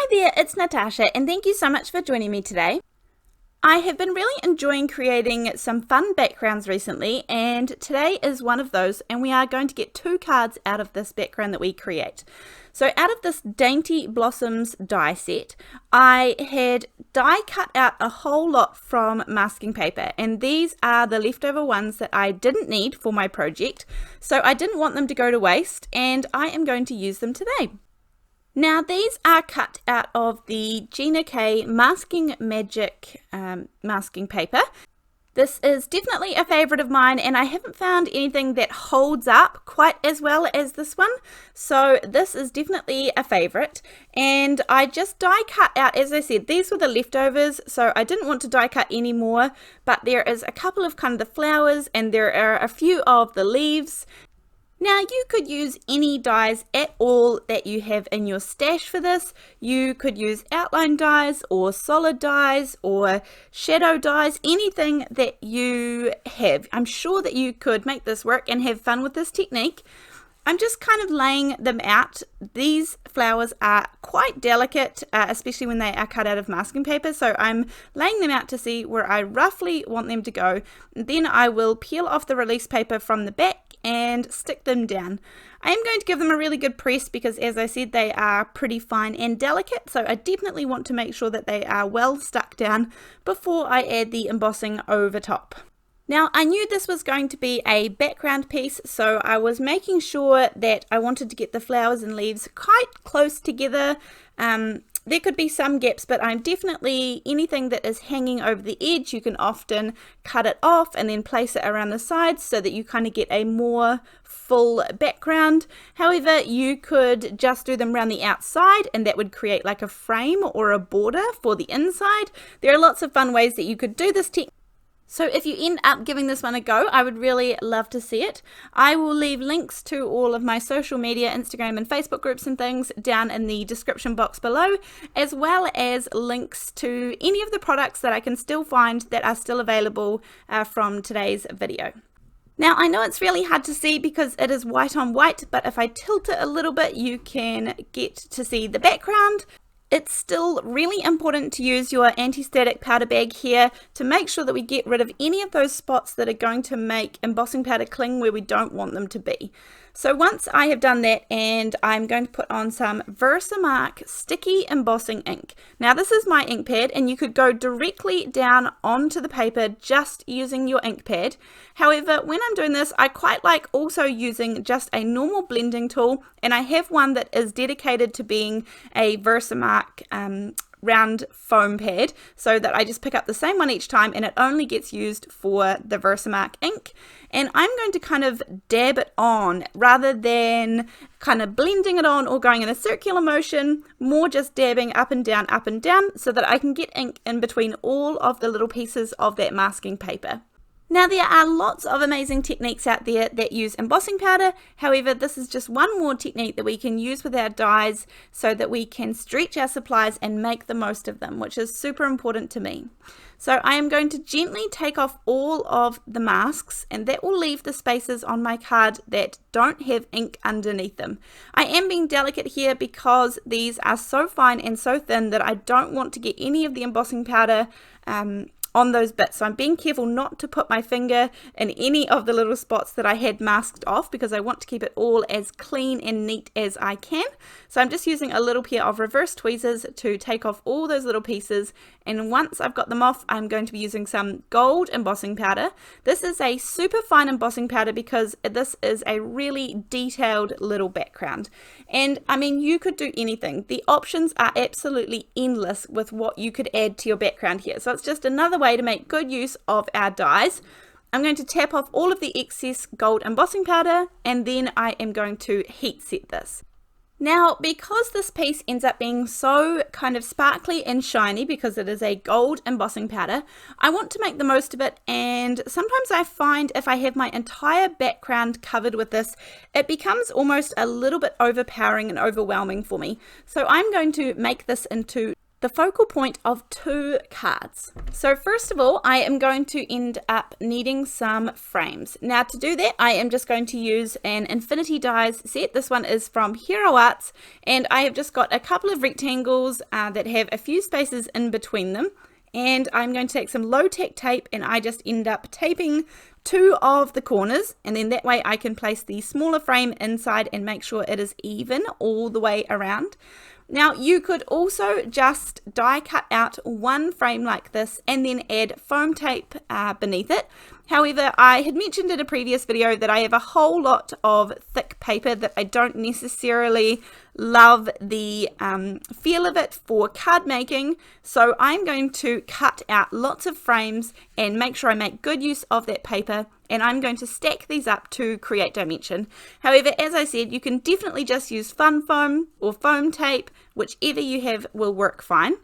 Hi there, it's Natasha, and thank you so much for joining me today. I have been really enjoying creating some fun backgrounds recently, and today is one of those, and we are going to get 2 cards out of this background that we create. So out of this Dainty Blossoms die set, I had die cut out a whole lot from masking paper, and these are the leftover ones that I didn't need for my project, so I didn't want them to go to waste, and I am going to use them today. Now these are cut out of the Gina Masking Magic masking paper. This is definitely a favourite of mine, and I haven't found anything that holds up quite as well as this one. So this is definitely a favourite, and I just die cut out, as I said, these were the leftovers, so I didn't want to die cut any more, but there is a couple of kind of the flowers, and there are a few of the leaves. Now you could use any dies at all that you have in your stash for this. You could use outline dies or solid dies or shadow dies, anything that you have. I'm sure that you could make this work and have fun with this technique. I'm just kind of laying them out. These flowers are quite delicate, especially when they are cut out of masking paper, so I'm laying them out to see where I roughly want them to go. Then I will peel off the release paper from the back and stick them down. I am going to give them a really good press because, as I said, they are pretty fine and delicate, so I definitely want to make sure that they are well stuck down before I add the embossing over top. Now I knew this was going to be a background piece, so I was making sure that I wanted to get the flowers and leaves quite close together. There could be some gaps, but I'm definitely, anything that is hanging over the edge, you can often cut it off and then place it around the sides so that you kind of get a more full background. However, you could just do them around the outside and that would create like a frame or a border for the inside. There are lots of fun ways that you could do this technique. So if you end up giving this one a go, I would really love to see it. I will leave links to all of my social media, Instagram and Facebook groups and things down in the description box below, as well as links to any of the products that I can still find that are still available from today's video. Now I know it's really hard to see because it is white on white, but if I tilt it a little bit, you can get to see the background. It's still really important to use your anti-static powder bag here to make sure that we get rid of any of those spots that are going to make embossing powder cling where we don't want them to be. So once I have done that, and I'm going to put on some VersaMark sticky embossing ink. Now this is my ink pad, and you could go directly down onto the paper just using your ink pad. However, when I'm doing this, I quite like also using just a normal blending tool, and I have one that is dedicated to being a VersaMark round foam pad, so that I just pick up the same one each time and it only gets used for the VersaMark ink. And I'm going to kind of dab it on rather than kind of blending it on or going in a circular motion, more just dabbing up and down so that I can get ink in between all of the little pieces of that masking paper. Now there are lots of amazing techniques out there that use embossing powder. However, this is just one more technique that we can use with our dies so that we can stretch our supplies and make the most of them, which is super important to me. So I am going to gently take off all of the masks, and that will leave the spaces on my card that don't have ink underneath them. I am being delicate here because these are so fine and so thin that I don't want to get any of the embossing powder on those bits. So I'm being careful not to put my finger in any of the little spots that I had masked off because I want to keep it all as clean and neat as I can. So I'm just using a little pair of reverse tweezers to take off all those little pieces, and once I've got them off, I'm going to be using some gold embossing powder. This is a super fine embossing powder because this is a really detailed little background. And I mean, you could do anything. The options are absolutely endless with what you could add to your background here. So it's just another way to make good use of our dies. I'm going to tap off all of the excess gold embossing powder, and then I am going to heat set this. Now, because this piece ends up being so kind of sparkly and shiny because it is a gold embossing powder, I want to make the most of it, and sometimes I find if I have my entire background covered with this, it becomes almost a little bit overpowering and overwhelming for me. So I'm going to make this into the focal point of 2 cards. So first of all, I am going to end up needing some frames. Now to do that, I am just going to use an Infinity Dies set. This one is from Hero Arts, and I have just got a couple of rectangles that have a few spaces in between them. And I'm going to take some low-tack tape, and I just end up taping 2 of the corners, and then that way I can place the smaller frame inside and make sure it is even all the way around. Now you could also just die cut out 1 frame like this and then add foam tape beneath it. However, I had mentioned in a previous video that I have a whole lot of thick paper that I don't necessarily love the feel of it for card making, so I'm going to cut out lots of frames and make sure I make good use of that paper, and I'm going to stack these up to create dimension. However, as I said, you can definitely just use fun foam or foam tape, whichever you have will work fine.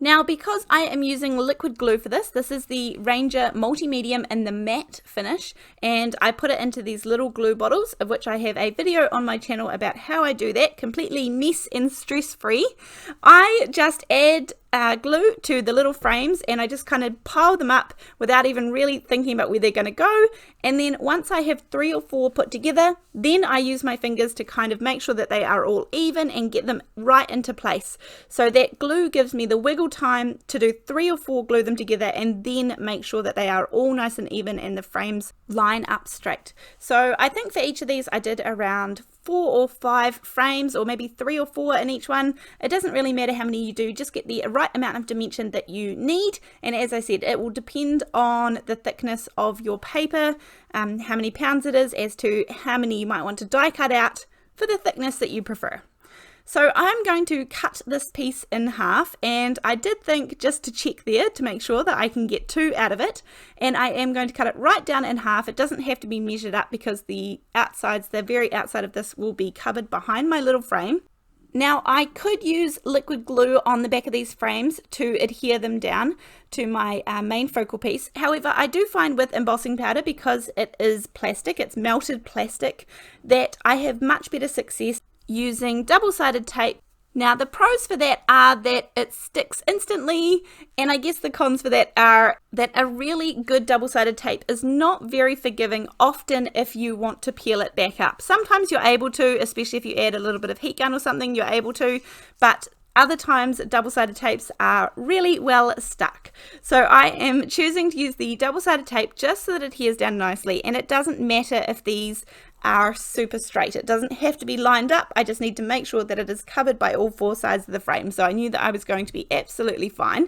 Now, because I am using liquid glue for this is the Ranger Multi-Medium in the matte finish, and I put it into these little glue bottles, of which I have a video on my channel about how I do that, completely mess and stress-free. I just add glue to the little frames, and I just kind of pile them up without even really thinking about where they're going to go. And then once I have 3 or 4 put together, then I use my fingers to kind of make sure that they are all even and get them right into place. So that glue gives me the wiggle time to do 3 or 4, glue them together, and then make sure that they are all nice and even and the frames line up straight. So I think for each of these I did around 4 or 5 frames, or maybe 3 or 4 in each one. It doesn't really matter how many you do, just get the right amount of dimension that you need. And as I said, it will depend on the thickness of your paper, how many pounds it is, as to how many you might want to die cut out for the thickness that you prefer. So I'm going to cut this piece in half, and I did think just to check there to make sure that I can get 2 out of it, and I am going to cut it right down in half. It doesn't have to be measured up because the outsides, the very outside of this, will be covered behind my little frame. Now I could use liquid glue on the back of these frames to adhere them down to my main focal piece. However, I do find with embossing powder, because it is plastic, it's melted plastic, that I have much better success using double-sided tape. Now the pros for that are that it sticks instantly, and I guess the cons for that are that a really good double-sided tape is not very forgiving often if you want to peel it back up. Sometimes you're able to, especially if you add a little bit of heat gun or something, you're able to, but other times double-sided tapes are really well stuck. So I am choosing to use the double-sided tape just so that it adheres down nicely, and it doesn't matter if these are super straight. It doesn't have to be lined up. I just need to make sure that it is covered by all 4 sides of the frame. So I knew that I was going to be absolutely fine.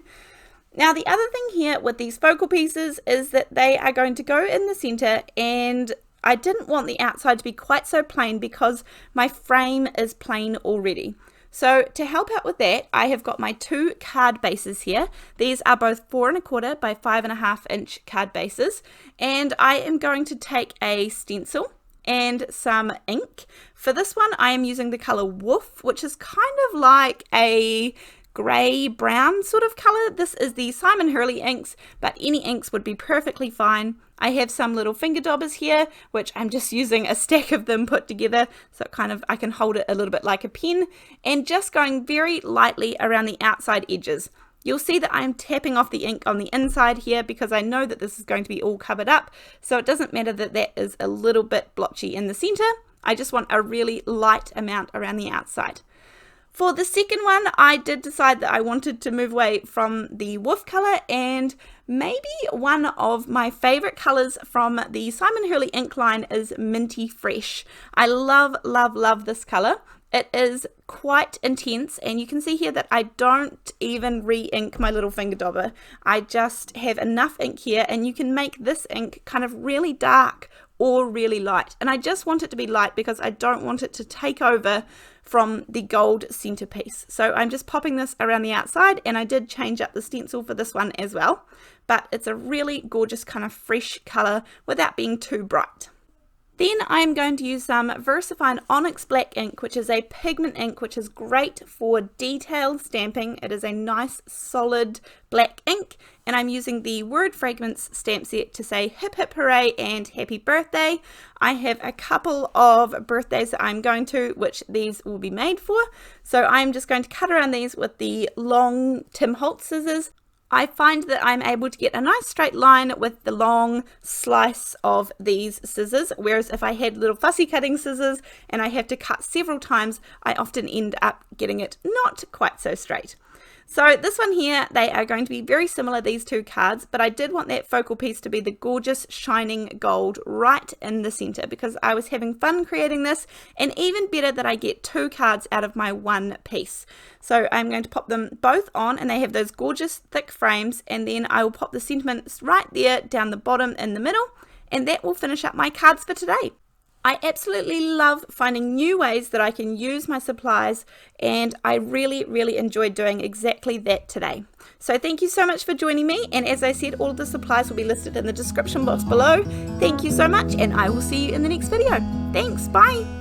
Now the other thing here with these focal pieces is that they are going to go in the center, and I didn't want the outside to be quite so plain because my frame is plain already. So to help out with that, I have got my 2 card bases here. These are both 4 1/4 by 5 1/2 inch card bases, and I am going to take a stencil and some ink. For this one I am using the color Woof, which is kind of like a grey brown sort of color. This is the Simon Hurley inks, but any inks would be perfectly fine. I have some little finger daubers here, which I'm just using a stack of them put together, so kind of I can hold it a little bit like a pen, and just going very lightly around the outside edges. You'll see that I'm tapping off the ink on the inside here because I know that this is going to be all covered up, so it doesn't matter that that is a little bit blotchy in the center. I just want a really light amount around the outside. For the second one, I did decide that I wanted to move away from the Woof color, and maybe one of my favorite colors from the Simon Hurley ink line is Minty Fresh. I love, love, love this color. It is quite intense, and you can see here that I don't even re-ink my little finger dauber. I just have enough ink here, and you can make this ink kind of really dark or really light. And I just want it to be light because I don't want it to take over from the gold centerpiece. So I'm just popping this around the outside, and I did change up the stencil for this one as well. But it's a really gorgeous kind of fresh color without being too bright. Then I'm going to use some VersaFine Onyx Black ink, which is a pigment ink which is great for detailed stamping. It is a nice solid black ink, and I'm using the Word Fragments stamp set to say hip hip hooray and happy birthday. I have a couple of birthdays that I'm going to, which these will be made for. So I'm just going to cut around these with the long Tim Holtz scissors. I find that I'm able to get a nice straight line with the long slice of these scissors, whereas if I had little fussy cutting scissors and I have to cut several times, I often end up getting it not quite so straight. So this one here, they are going to be very similar, these two cards, but I did want that focal piece to be the gorgeous shining gold right in the center because I was having fun creating this, and even better that I get two cards out of my one piece. So I'm going to pop them both on, and they have those gorgeous thick frames, and then I will pop the sentiments right there down the bottom in the middle, and that will finish up my cards for today. I absolutely love finding new ways that I can use my supplies, and I really enjoyed doing exactly that today. So thank you so much for joining me, and as I said, all of the supplies will be listed in the description box below. Thank you so much, and I will see you in the next video. Thanks, bye!